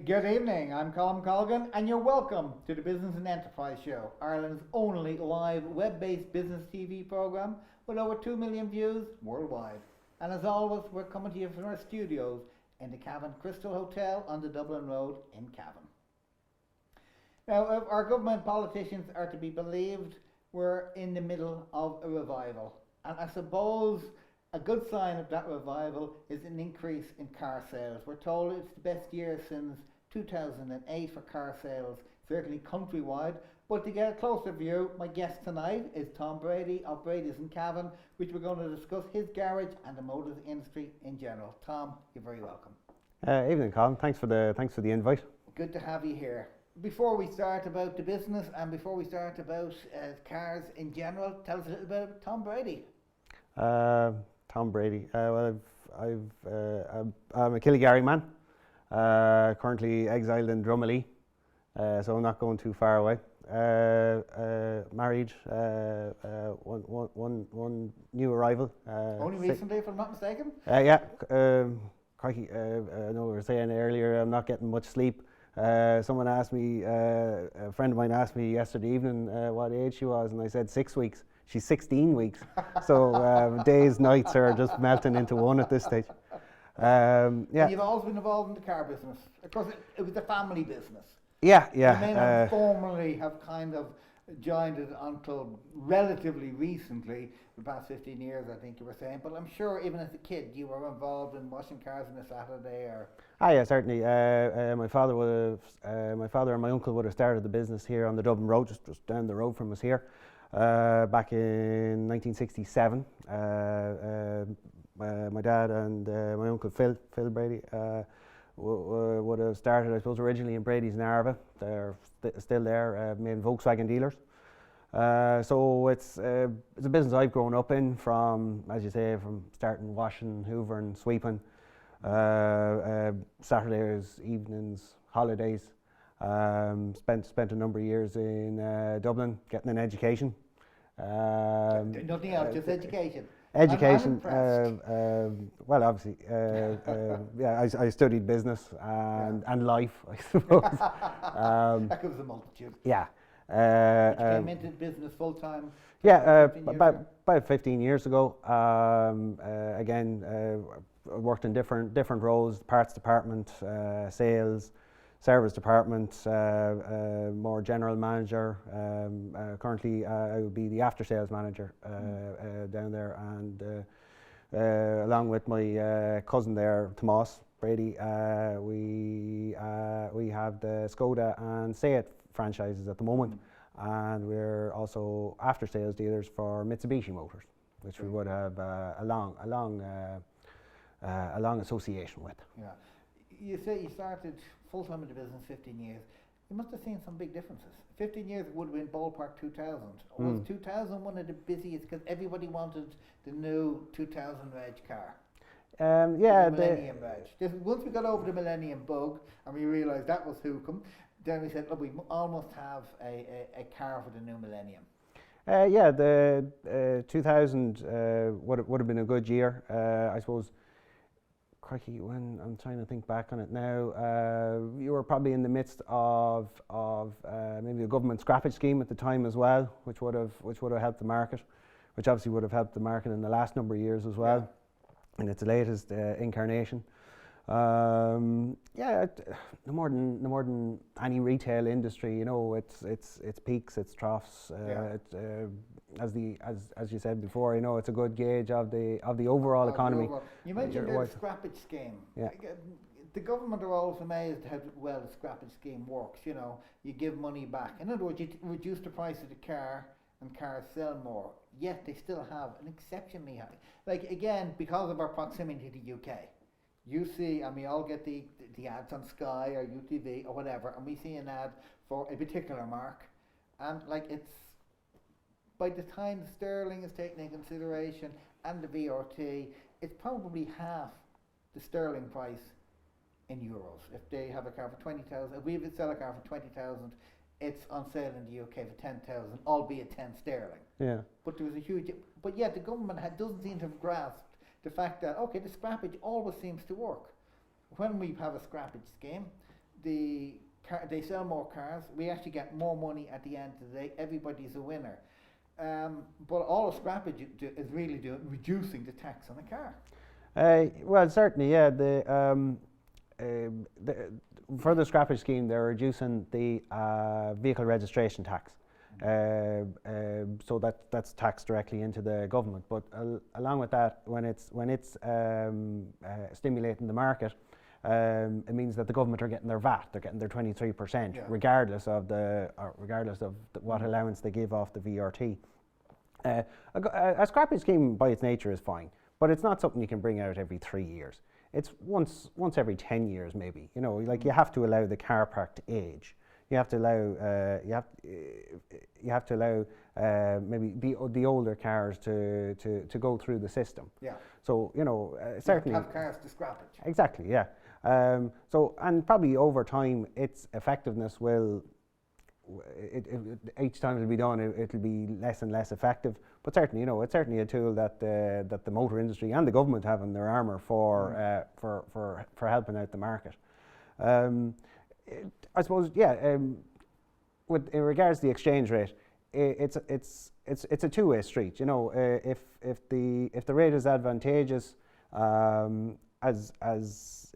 Good evening, I'm Colgan, and you're welcome to the Business and Enterprise Show, Ireland's only live web-based business TV programme with over 2 million views worldwide. And as always, we're coming to you from our studios in the Cavan Crystal Hotel on the Dublin Road in Cavan. Now, if our government politicians are to be believed, we're in the middle of a revival. And I suppose a good sign of that revival is an increase in car sales. We're told it's the best year since 2008 for car sales, certainly countrywide. But to get a closer view, my guest tonight is Tom Brady of Bradys in Cavan, which we're going to discuss his garage and the motor industry in general. Tom, you're very welcome. Evening, Colm. Thanks for the invite. Good to have you here. Before we start about the business and before we start about cars in general, tell us a little bit about Tom Brady. Tom Brady. I'm a Killygarry man, currently exiled in Drummondley, so I'm not going too far away. Married, one new arrival. Only recently, if I'm not mistaken? Yeah, crikey, I know we were saying earlier I'm not getting much sleep. Someone asked me, a friend of mine asked me yesterday evening what age she was, and I said 6 weeks. She's 16 weeks, so days, nights are just melting into one at this stage. Yeah. And you've always been involved in the car business. Of course, it was a family business. Yeah. You may not formally have kind of joined it until relatively recently, the past 15 years, I think you were saying. But I'm sure even as a kid, you were involved in washing cars on a Saturday, or. Yeah, certainly. My father and my uncle would have started the business here on the Dublin Road, just down the road from us here. Back in 1967, my dad and my uncle Phil Brady would have started, I suppose, originally in Brady's in Arva. They're still there, main Volkswagen dealers. So it's a business I've grown up in from, as you say, from starting washing, hoovering, sweeping, Saturdays, evenings, holidays. Spent a number of years in Dublin getting an education. Nothing else, just education. Education. I'm well, obviously, yeah. I studied business and life, I suppose. That covers a multitude. Yeah. You came into business full time. Yeah, about 15 years ago. Again, worked in different roles: parts department, sales, service department, more general manager. Currently, I would be the after sales manager down there, and along with my cousin there, Tomas Brady, we have the Skoda and Seat franchises at the moment, and we're also after sales dealers for Mitsubishi Motors, which we would have a long association with. Yeah. You say you started full-time in the business 15 years. You must have seen some big differences. 15 years would have been ballpark 2000. Was 2000 one of the busiest because everybody wanted the new 2000 reg car? Yeah, the Millennium reg. Once we got over the Millennium bug and we realised that was hoocum, then we said, look, we almost have a car for the new Millennium. Yeah, the 2000 would have been a good year, I suppose. Crikey, when I'm trying to think back on it now, you were probably in the midst of maybe a government scrappage scheme at the time as well, which would have helped the market, which obviously would have helped the market in the last number of years as well, in its latest incarnation. Yeah, no more than any retail industry, you know, it's peaks, it's troughs. As you said before, you know, it's a good gauge of the overall economy. You mentioned the scrappage scheme. Yeah. The government are always amazed how well the scrappage scheme works. You know, you give money back. In other words, you reduce the price of the car and cars sell more. Yet they still have an exceptionally high. Like again, because of our proximity to the UK. You see, and we all get the ads on Sky or UTV or whatever, and we see an ad for a particular mark, and like it's, by the time the sterling is taken into consideration and the VRT, it's probably half the sterling price in euros. If they have a car for 20,000, if we sell a car for 20,000, it's on sale in the UK for 10,000, albeit 10 sterling. Yeah. But there was a huge, but yet the government doesn't seem to have grasped the fact that, okay, the scrappage always seems to work. When we have a scrappage scheme, they sell more cars. We actually get more money at the end of the day. Everybody's a winner. But all of scrappage is really reducing the tax on a car. Well, certainly, yeah. For the scrappage scheme, they're reducing the vehicle registration tax. So that's taxed directly into the government. But along with that, when it's stimulating the market, it means that the government are getting their VAT. They're getting their 23%, regardless of what allowance they give off the VRT. A scrappage scheme by its nature is fine, but it's not something you can bring out every 3 years. It's once every 10 years, maybe. You know, like you have to allow the car park to age. You have to allow maybe the older cars to go through the system. Yeah. So you know, certainly have cars to scrappage. Exactly. Yeah. So and probably over time, its effectiveness will. Each time it'll be done, it'll be less and less effective. But certainly, you know, it's certainly a tool that the motor industry and the government have in their armour for helping out the market. I suppose, yeah. In regards to the exchange rate, it's a two-way street. You know, if the rate is advantageous, as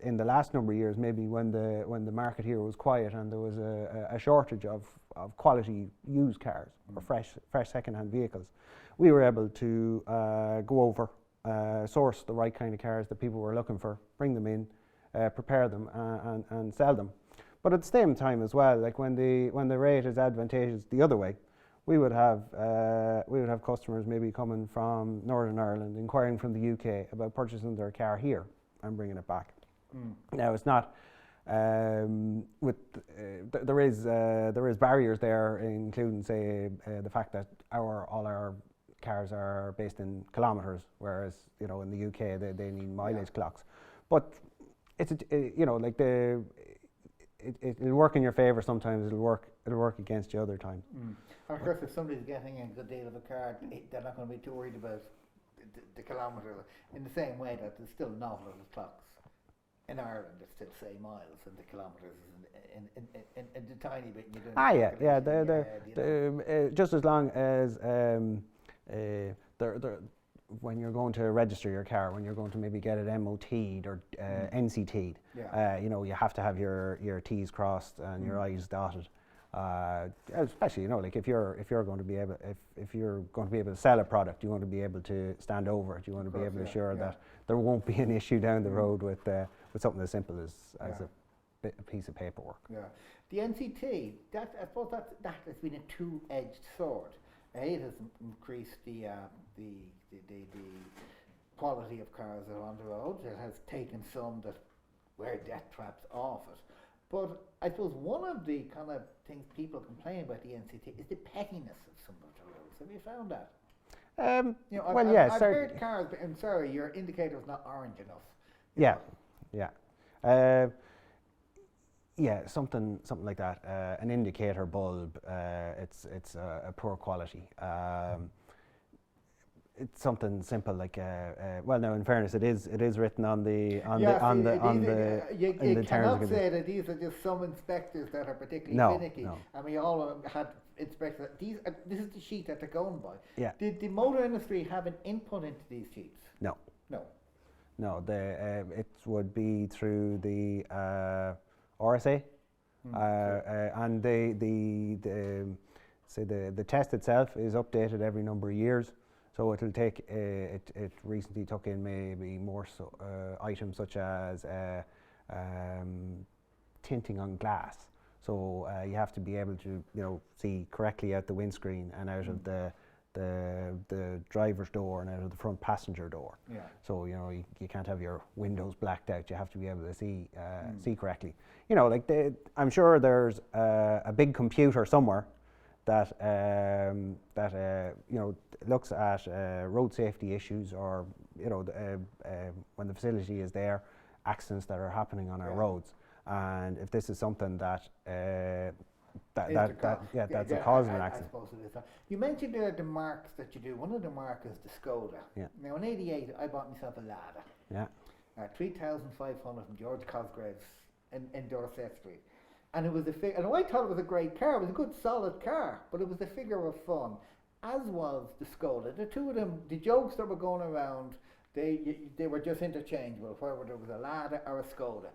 in the last number of years, maybe when the market here was quiet and there was a shortage of quality used cars or fresh second-hand vehicles, we were able to go over, source the right kind of cars that people were looking for, bring them in, prepare them, and sell them. But at the same time as well, like when the rate is advantageous the other way, we would have customers maybe coming from Northern Ireland inquiring from the UK about purchasing their car here and bringing it back. Now it's not there is barriers there, including say the fact that all our cars are based in kilometres, whereas you know in the UK they need mileage clocks. But it's it'll work in your favour sometimes. It'll work against you other times. And of course, if somebody's getting a good deal of a car, they're not going to be too worried about the kilometres. In the same way that there's still novel little clocks in Ireland that still say miles, and the kilometres in the tiny bit. Just as long as when you're going to register your car, when you're going to maybe get it MOT'd or NCT'd, you know, you have to have your T's crossed and your I's dotted. Especially, you know, like if you're going to be able to sell a product, you want to be able to stand over it. You want to be able to ensure that there won't be an issue down the road with something as simple as a piece of paperwork. Yeah, the NCT, I suppose that has been a two-edged sword. It has increased the quality of cars that are on the road. It has taken some that were death traps off it. But I suppose one of the kind of things people complain about the NCT is the pettiness of some of the rules. Have you found that? You know, I've heard cars, but I'm sorry, your indicator's not orange enough. Something like that. An indicator bulb. It's a poor quality. It's something simple like well, now in fairness, it is written on the You cannot say that these are just some inspectors that are particularly finicky. No. I mean, all of them had inspectors. This is the sheet that they're going by. Yeah. Did the motor industry have an input into these sheets? No. It would be through the RSA, and the test itself is updated every number of years. So it'll take. It recently took in maybe more items such as tinting on glass. So you have to be able to see correctly out the windscreen and out of the driver's door and out of the front passenger door. Yeah. So you can't have your windows blacked out. You have to be able to see correctly. I'm sure there's a big computer somewhere that looks at road safety issues, or when the facility is there, accidents that are happening on our roads, and if this is something that's a cause of an accident. I suppose it is. You mentioned there the marks that you do. One of the marks is the Skoda. Yeah. Now in '88, I bought myself a Lada. Yeah. 3,500 from George Cosgrave's in Dorset Street. And it was and I thought it was a great car. It was a good, solid car, but it was a figure of fun, as was the Skoda. The two of them, the jokes that were going around, they were just interchangeable, whether there was a Lada or a Skoda.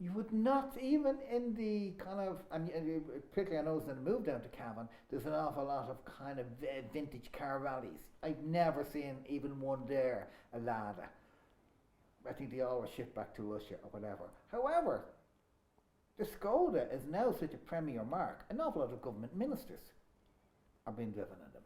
You would not, even in the kind of, and quickly I noticed in the move down to Cavan, there's an awful lot of kind of vintage car rallies. I've never seen even one there, a Lada. I think they always ship back to Russia or whatever. However, the Skoda is now such a premier mark. An awful lot of government ministers are being driven in them.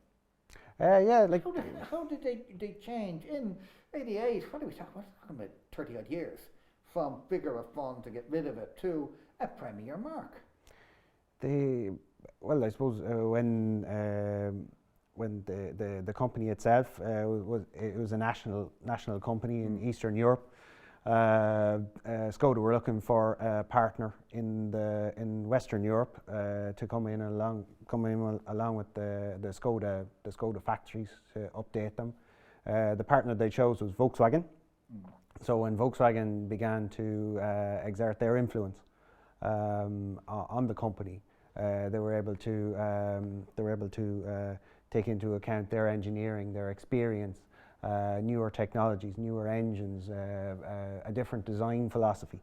Yeah, like How did they change in '88? What are we talking about 30 odd years, from figure of fun to get rid of it to a premier mark. Well, I suppose when the company itself was a national company in Eastern Europe. Skoda were looking for a partner in Western Europe to come in along with the Skoda factories to update them. The partner they chose was Volkswagen. So when Volkswagen began to exert their influence on the company, they were able to take into account their engineering, their experience, newer technologies, newer engines, a different design philosophy,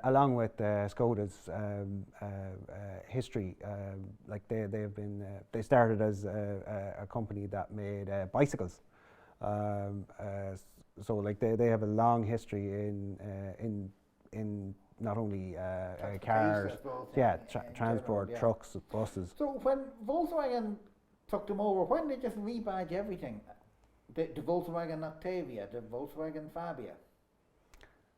along with Skoda's history. Like they started as a company that made bicycles. So like they have a long history in not only cars, transport, trucks, buses. So when Volkswagen took them over, when they just rebadge everything, the Volkswagen Octavia, the Volkswagen Fabia?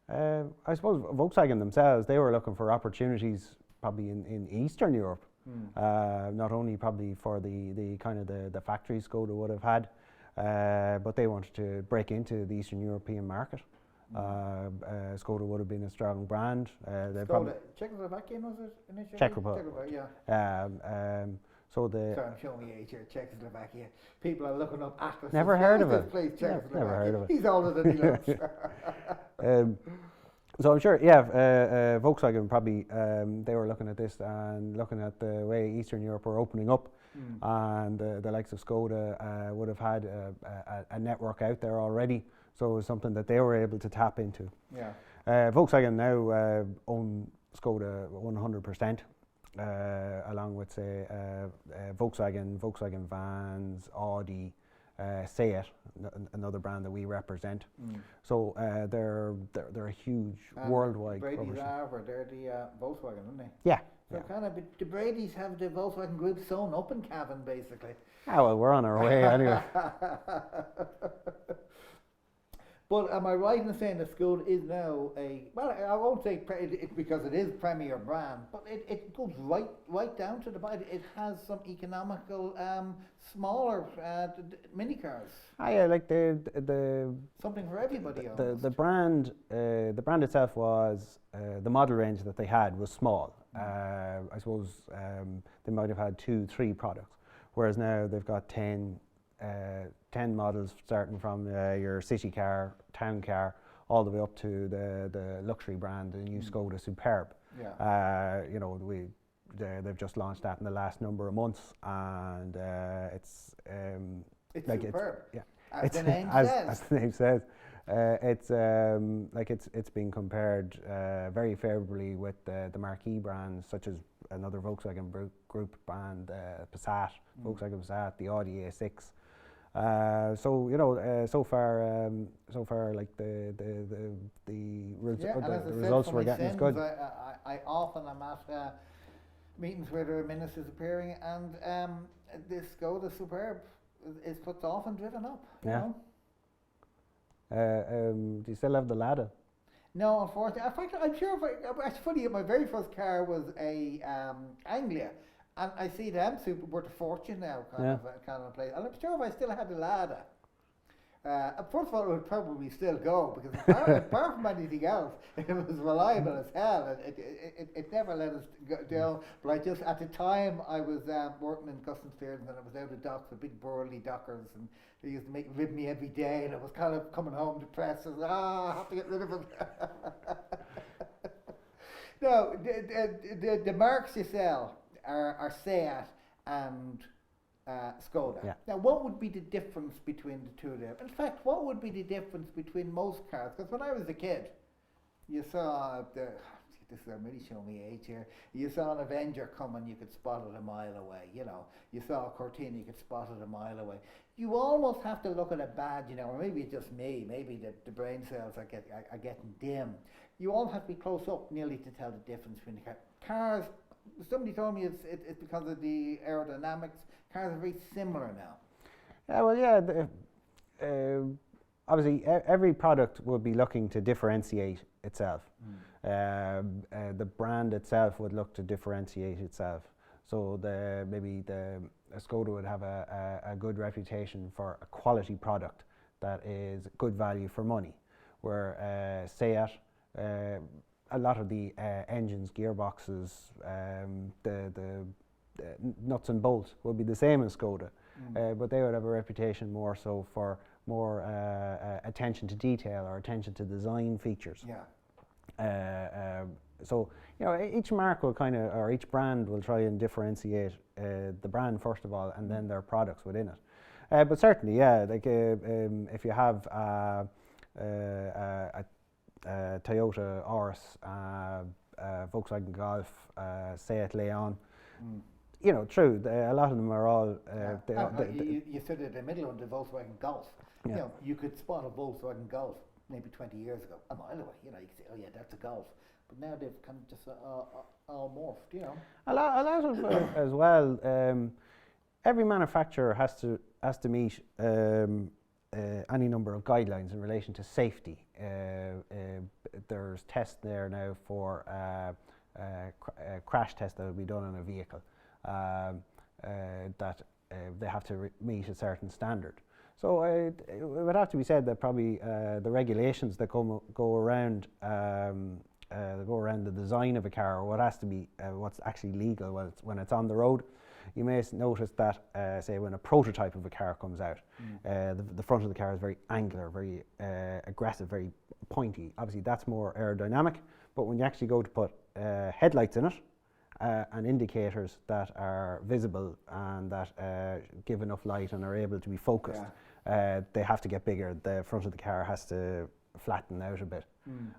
I suppose Volkswagen themselves, they were looking for opportunities probably in Eastern Europe, not only probably for the kind of the factories Skoda would have had, but they wanted to break into the Eastern European market. Skoda would have been a strong brand. Skoda, Czechoslovakian was it initially? Czech Republic, yeah. So the Sorry, I'm showing me age here. Czechoslovakia. People are looking up atlases. Never heard of it. Place, Never heard of it. He's older than he looks. So I'm sure, yeah, Volkswagen probably they were looking at this and looking at the way Eastern Europe were opening up, and the likes of Skoda would have had a network out there already. So it was something that they were able to tap into. Yeah. Volkswagen now own Skoda 100%. Along with say Volkswagen Vans, Audi, Seat, another brand that we represent. So they're a huge worldwide. Brady's Arbor, they're the Volkswagen, aren't they? Yeah. So kind of the Bradys have the Volkswagen group sewn up in Cavan, basically. Ah, well, we're on our way anyway. But am I right in saying that Skoda is now well, I won't say because it is premier brand, but it goes right down to the bottom. It has some economical, smaller mini cars. Ah, yeah, like the something for everybody. The brand itself was the model range that they had was small. I suppose they might have had 2-3 products, whereas now they've got 10 models starting from your city car, town car, all the way up to the luxury brand, the new Skoda Superb. Yeah. You know, they've just launched that in the last number of months, and it's like superb. As the name says, it's been compared very favorably with the marquee brands such as another Volkswagen group brand, Passat, Volkswagen Passat, the Audi A6. So you know, so far, like the results we're getting is good. I often am at meetings where there are ministers appearing, and this Skoda Superb is put off and driven up. You know? Do you still have the Lada? No, unfortunately. In fact, I'm sure. It's funny. My very first car was a Anglia. And I see them super worth a fortune now, kind of place. And I'm sure if I still had the Lada, first of all, it would probably still go because apart from anything else, it was reliable as hell. It never let us go down. But I just at the time I was working in customs clearance and I was out of docks with big burly dockers, and they used to rib me every day, and I was kind of coming home depressed. I have to get rid of it. No, the marks you sell are Seat and Skoda. Yeah. Now, what would be the difference between the two of them? In fact, what would be the difference between most cars? Because when I was a kid, you saw this is really showing me age here. You saw an Avenger coming, you could spot it a mile away. You know, you saw a Cortina, you could spot it a mile away. You almost have to look at a badge, you know, or maybe it's just me. Maybe the brain cells are getting dim. You all have to be close up nearly to tell the difference between the cars. Somebody told me it's because of the aerodynamics. Cars are very similar now. Yeah, well, yeah. Obviously, every product will be looking to differentiate itself. The brand itself would look to differentiate itself. So maybe the Skoda would have a good reputation for a quality product that is good value for money, where Seat, a lot of the engines, gearboxes, the nuts and bolts will be the same as Skoda, but they would have a reputation more so for more attention to detail or attention to design features. Yeah. So, you know, each mark will or each brand will try and differentiate the brand first of all, and then their products within it. But certainly, yeah, like if you have a Toyota Auris, Volkswagen Golf, Seat Leon, you know, true. A lot of them are all. You said in the middle of the Volkswagen Golf. Yeah. You know, you could spot a Volkswagen Golf maybe 20 years ago, a mile away. You know, you could say, "Oh yeah, that's a Golf." But now they've kind of just all morphed. You know. A lot of as well. Every manufacturer has to meet any number of guidelines in relation to safety. There's tests there now for crash tests that will be done on a vehicle that they have to meet a certain standard. So it would have to be said that probably the regulations that go around the design of a car, or what has to be what's actually legal when it's on the road. You may notice that, say, when a prototype of a car comes out, the front of the car is very angular, very aggressive, very pointy. Obviously, that's more aerodynamic. But when you actually go to put headlights in it and indicators that are visible and that give enough light and are able to be focused, they have to get bigger. The front of the car has to flatten out a bit.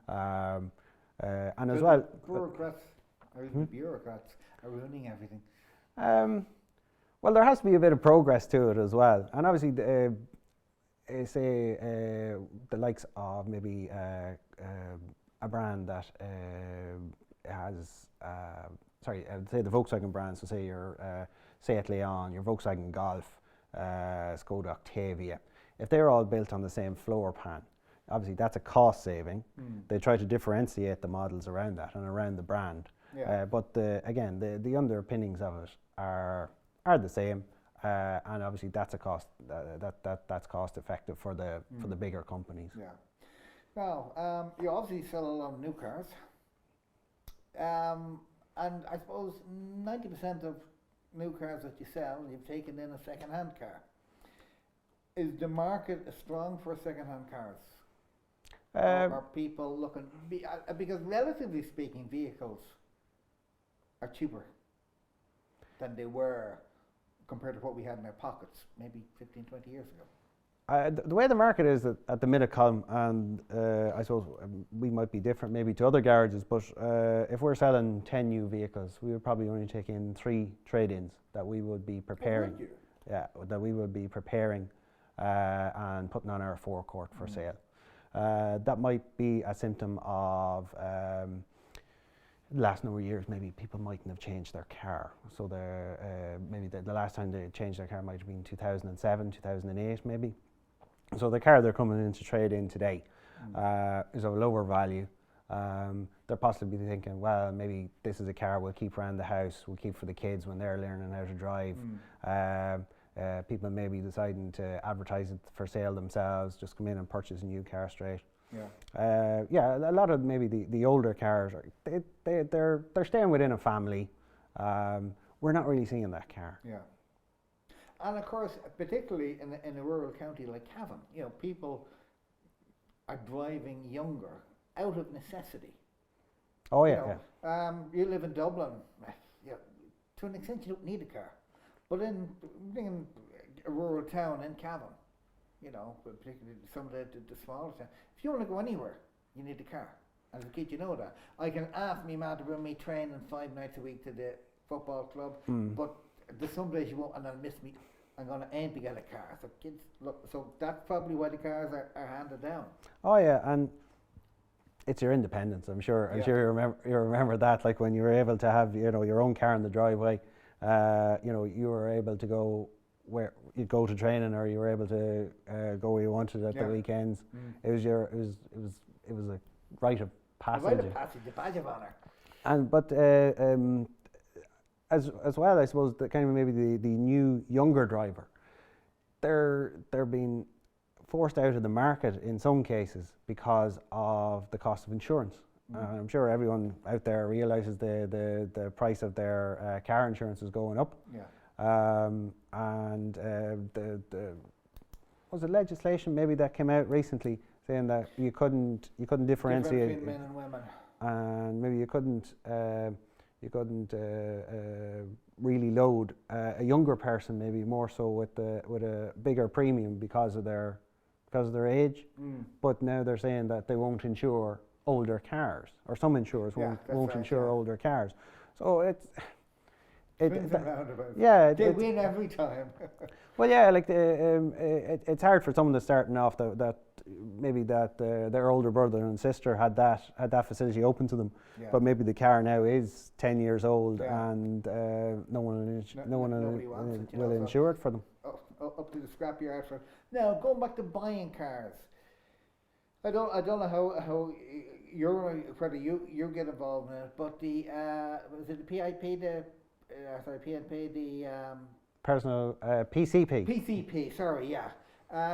And as well, bureaucrats are ruining everything. Well, there has to be a bit of progress to it as well, and obviously, say the likes of maybe a brand that has, say the Volkswagen brand. So say your Seat Leon, your Volkswagen Golf, Skoda Octavia. If they're all built on the same floor pan, obviously that's a cost saving. They try to differentiate the models around that and around the brand. But again, the underpinnings of it are the same, and obviously that's a cost that's cost effective for the bigger companies. Yeah. Now, you obviously sell a lot of new cars, and I suppose 90% of new cars that you sell, you've taken in a second-hand car. Is the market strong for second-hand cars? Are people looking, because relatively speaking, vehicles are cheaper than they were compared to what we had in our pockets maybe 15, 20 years ago? The way the market is at the minute, Colm, and I suppose we might be different maybe to other garages, but if we're selling 10 new vehicles, we would probably only take in 3 trade-ins that we would be preparing. Would you? Yeah, that we would be preparing and putting on our forecourt for sale. That might be a symptom of the last number of years, maybe people mightn't have changed their car. So maybe the last time they changed their car might have been 2007, 2008 maybe. So the car they're coming in to trade in today is of lower value. They're possibly thinking, well, maybe this is a car we'll keep around the house, we'll keep for the kids when they're learning how to drive. People may be deciding to advertise it for sale themselves, just come in and purchase a new car straight. Yeah, a lot of maybe the older cars, they're staying within a family. We're not really seeing that car. Yeah. And of course, particularly in a rural county like Cavan, you know, people are driving younger out of necessity. Oh You yeah, know, yeah. you live in Dublin. Yeah, to an extent, you don't need a car. But in a rural town in Cavan, you know, particularly some of the smaller towns, if you want to go anywhere, you need a car. And as a kid, you know that. I can ask me man to bring me training 5 nights a week to the football club, Mm. but there's some days you won't, and I'll miss me. I'm going to aim to get a car. So kids, look, so that's probably why the cars are handed down. Oh yeah, and it's your independence. I'm sure. I'm Yeah. sure you remember that. Like when you were able to have your own car in the driveway. You were able to go where you'd go to training, or you were able to go where you wanted at the weekends. It was a rite of passage. A rite of passage, a badge of honour. And but as well, I suppose that kind of maybe the new younger driver, they're being forced out of the market in some cases because of the cost of insurance. I'm sure everyone out there realises the price of their car insurance is going up. Yeah. And the was it legislation maybe that came out recently saying that you couldn't differentiate between men and women. and maybe you couldn't really load a younger person maybe more so with a bigger premium because of their age. But now they're saying that they won't insure older cars, or some insurers won't insure older cars. So they win every time. Well, yeah, like it's hard for someone that's starting off that maybe their older brother and sister had that facility open to them, but maybe the car now is 10 years old and no one will insure it for them. Up to the scrapyard for. Now going back to buying cars, I don't know how whether you get involved in it, but was it the PIP PNP personal PCP. PCP, sorry, yeah.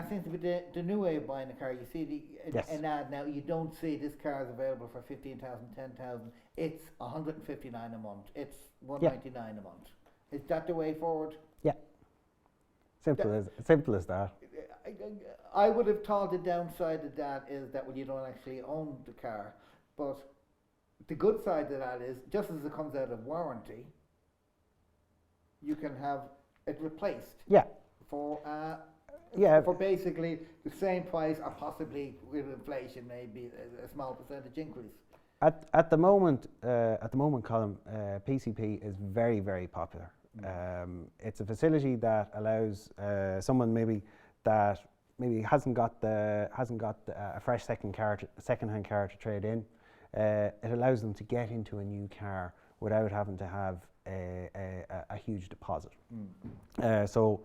Seems to be the new way of buying a car. You see an ad now. You don't see this car is available for 15,000, 10,000. It's 159 a month. It's 199 a month. Is that the way forward? Yeah. Simple as that. I would have thought the downside of that is that you don't actually own the car, but the good side of that is just as it comes out of warranty, you can have it replaced. Yeah. For basically the same price, or possibly with inflation, maybe a small percentage increase. At the moment, Colm, PCP is very, very popular. It's a facility that allows someone maybe hasn't got a fresh second-hand car to trade in. It allows them to get into a new car without having to have a huge deposit. So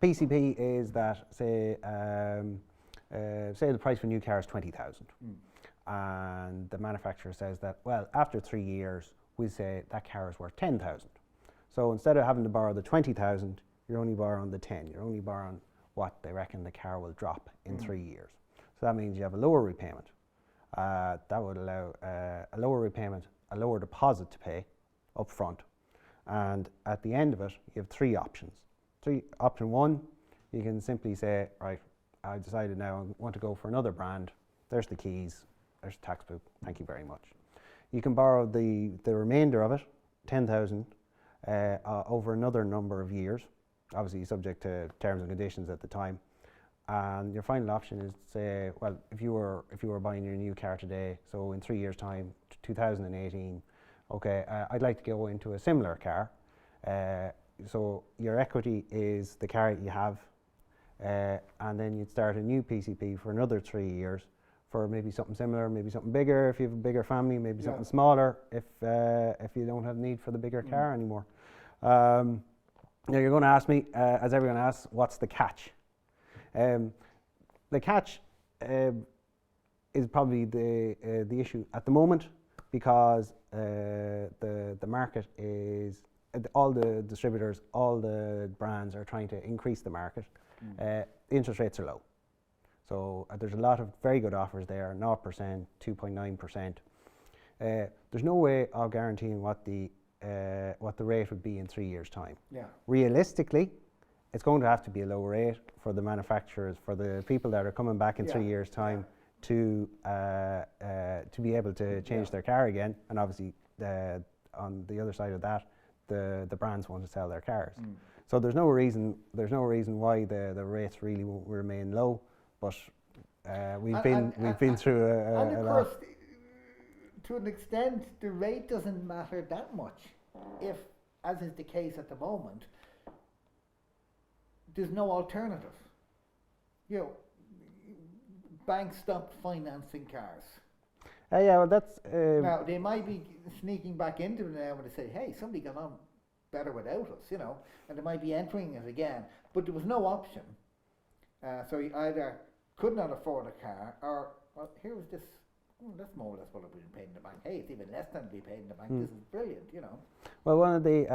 PCP is that say the price for a new car is 20,000, and the manufacturer says that, well, after 3 years we say that car is worth 10,000. So instead of having to borrow the 20,000, you're only borrowing the 10. You're only borrowing what they reckon the car will drop in 3 years. So that means you have a lower repayment. That would allow a lower repayment, a lower deposit to pay up front. And at the end of it, you have 3 options. Option 1, you can simply say, right, I decided now I want to go for another brand. There's the keys, there's the tax book, thank you very much. You can borrow the remainder of it, 10,000, over another number of years, obviously subject to terms and conditions at the time. And your final option is to say, well, if you were buying your new car today, so in 3 years' time, 2018, okay, I'd like to go into a similar car. So your equity is the car you have, and then you'd start a new PCP for another 3 years for maybe something similar, maybe something bigger if you have a bigger family, maybe something smaller if you don't have need for the bigger car anymore. Now you're going to ask me, as everyone asks, what's the catch? The catch is probably the issue at the moment, because the market is, all the distributors, all the brands are trying to increase the market. The interest rates are low. So there's a lot of very good offers there, 0%, 2.9%. There's no way of guaranteeing what the rate would be in 3 years' time. Realistically, it's going to have to be a low rate for the manufacturers, for the people that are coming back in 3 years' time to be able to change their car again, and obviously on the other side of that, the brands want to sell their cars. So there's no reason why the rates really won't remain low, but we've been through and a of lot. course, to an extent, the rate doesn't matter that much if, as is the case at the moment, there's no alternative. You know, banks stopped financing cars. Yeah, well, that's Now, they might be sneaking back into it now when they say, hey, somebody got on better without us, you know, and they might be entering it again. But there was no option. So you either could not afford a car, or, well, here was this, that's more or less what I've been paid in the bank. Hey, it's even less than we paid in the bank. This is brilliant, you know. Well, one of the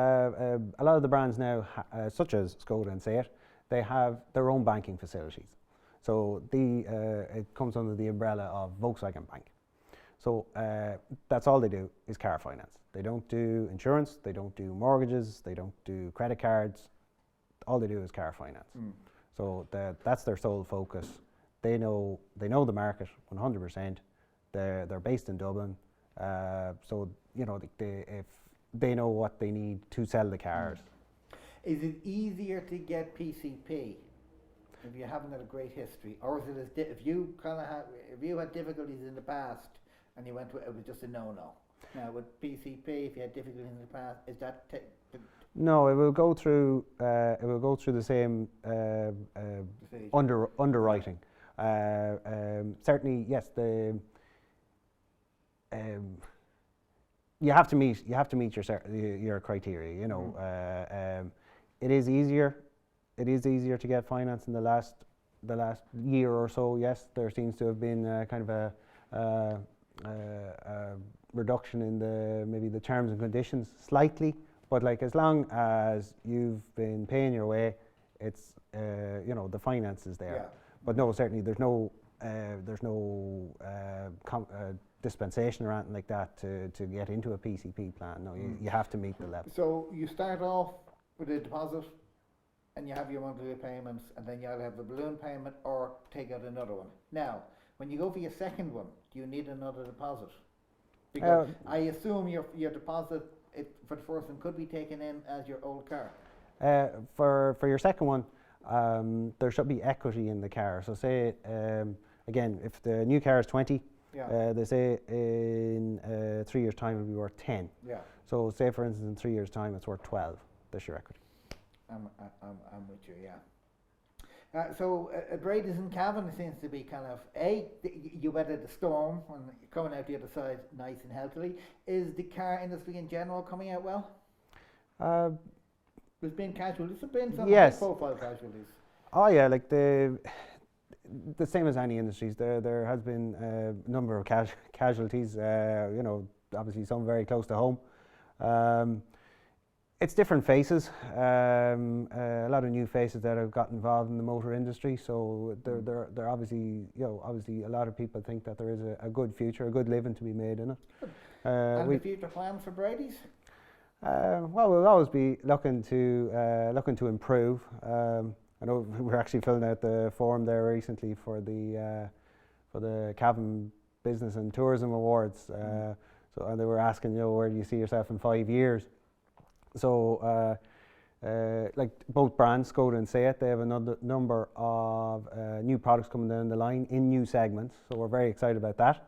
a lot of the brands now, such as Skoda and Seat, they have their own banking facilities. So it comes under the umbrella of Volkswagen Bank. So that's all they do is car finance. They don't do insurance, they don't do mortgages, they don't do credit cards. All they do is car finance. So that's their sole focus. They know the market 100%. They're based in Dublin, so you know if they know what they need to sell the cars. Is it easier to get PCP if you haven't got a great history, or is it if you had difficulties in the past and you went to it was just a no-no? Now with PCP, if you had difficulties in the past, is that no? It will go through. It will go through the same underwriting. Certainly, yes. You have to meet your criteria. You know, it is easier. It is easier to get finance in the last year or so. Yes, there seems to have been kind of a reduction in maybe the terms and conditions slightly, but like as long as you've been paying your way, it's you know the finance is there. Yeah. But no, certainly there's no dispensation or anything like that to get into a PCP plan. No, you have to meet the level. So you start off with a deposit, and you have your monthly payments, and then you either have the balloon payment or take out another one. Now, when you go for your second one, do you need another deposit? Because I assume your deposit for the first one could be taken in as your old car. For your second one, there should be equity in the car. So say again, if the new car is 20, they say in 3 years' time it'll be worth 10. Yeah. So say for instance in 3 years' time it's worth 12. That's your equity. I'm with you, yeah. So Brady's and Cavan seems to be kind of you weathered the storm and coming out the other side nice and healthily. Is the car industry in general coming out well? There's been casualties. There's been some high-profile casualties. Oh yeah, like the same as any industries. There has been a number of casualties. You know, obviously some very close to home. It's different faces, a lot of new faces that have got involved in the motor industry. So there obviously, you know, obviously a lot of people think that there is a good future, a good living to be made in it. And the future plans for Brady's? Well, we'll always be looking to improve. I know we were actually filling out the form there recently for the Cavan Business and Tourism Awards. So they were asking, you know, where do you see yourself in 5 years? So, like both brands, Skoda and Seat, they have another number of new products coming down the line in new segments. So we're very excited about that.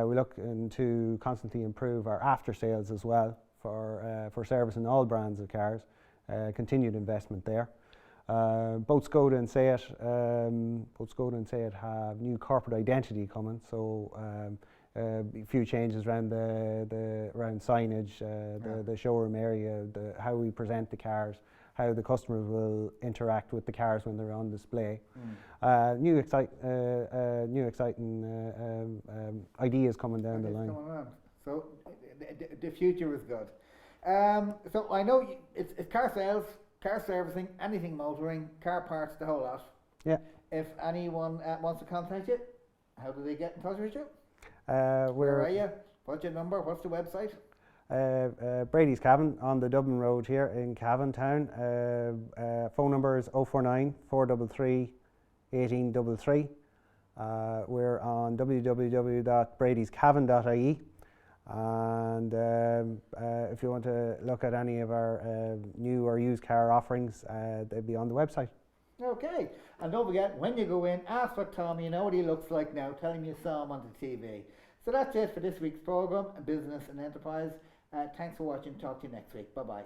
We look to constantly improve our after sales as well for servicing all brands of cars. Continued investment there. Both Skoda and Seat have new corporate identity coming. So. A few changes around around signage, the showroom area, how we present the cars, how the customers will interact with the cars when they're on display. New exciting ideas coming down the line. So the future is good. So I know it's car sales, car servicing, anything motoring, car parts, the whole lot. Yeah. If anyone wants to contact you, how do they get in touch with you? Where are you? What's your number? What's the website? Brady's Cavan on the Dublin Road here in Cavan town. Phone number is 049 433 1833. We're on www.bradyscavan.ie, and if you want to look at any of our new or used car offerings, they'll be on the website. Okay, and don't forget, when you go in, ask for Tom. You know what he looks like now. Tell him you saw him on the TV. So that's it for this week's program, Business and Enterprise. Thanks for watching. Talk to you next week. Bye-bye.